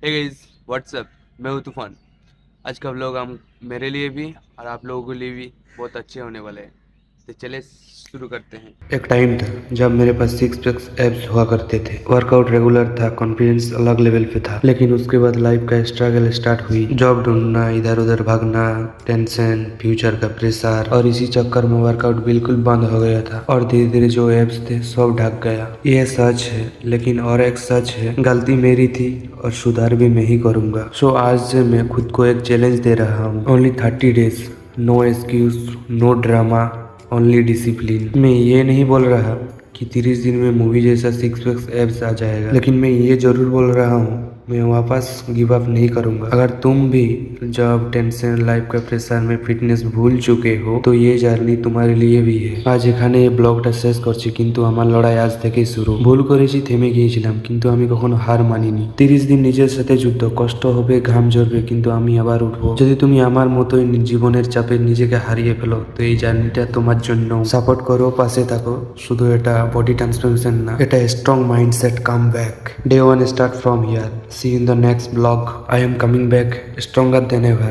Hey guys what's up. मैं हूँ तूफान। आज का व्लॉग हम मेरे लिए भी और आप लोगों के लिए भी बहुत अच्छे होने वाले हैं। तो चले शुरू करते हैं। एक टाइम था जब मेरे पास सिक्स पैक्स एब्स हुआ करते थे। वर्कआउट रेगुलर था, कॉन्फिडेंस अलग लेवल पे था। लेकिन उसके बाद लाइफ का स्ट्रगल स्टार्ट हुई। जॉब ढूंढना, इधर उधर भागना, टेंशन, फ्यूचर का प्रेशर, और इसी चक्कर में वर्कआउट बिल्कुल बंद हो गया था और धीरे धीरे जो एब्स थे सब ढक गया। ये सच है, लेकिन और एक सच है, गलती मेरी थी और सुधार भी मैं ही करूंगा। सो आज से मैं खुद को एक चैलेंज दे रहा हूँ। Only 30 days, no excuse, no drama, only discipline. मैं ये नहीं बोल रहा कि 30 दिन में मूवी जैसा सिक्स पैक्स एब्स आ जाएगा, लेकिन मैं ये जरूर बोल रहा हूँ मैं वापस गिव अप नहीं करूंगा। अगर तुम भी जॉब, टेंशन, लाइफ का प्रेशर में फिटनेस भूल चुके हो तो ये जर्नी तुम्हारे लिए भी है। आज এখানে এই ব্লগটা শেষ করছি, কিন্তু আমার লড়াই আজ থেকেই শুরু। ভুল করেছি, থেমে গিয়েছিলাম, কিন্তু আমি কখনো হার মানিনি। 30 দিন নিজের সাথে যুদ্ধ, কষ্ট হবে, ঘাম ঝরবে, কিন্তু আমি আবার উঠবো। যদি তুমি আমার মতোই জীবনের চাপে নিজেকে হারিয়ে ফেলো তো এই জার্নিটা তোমার জন্য। সাপোর্ট করো, পাশে থাকো। শুধু এটা বডি ট্রান্সফরমেশন না, এটা strong mindset come back. Day 1 start from here. See you in the next vlog. I am coming back stronger than ever.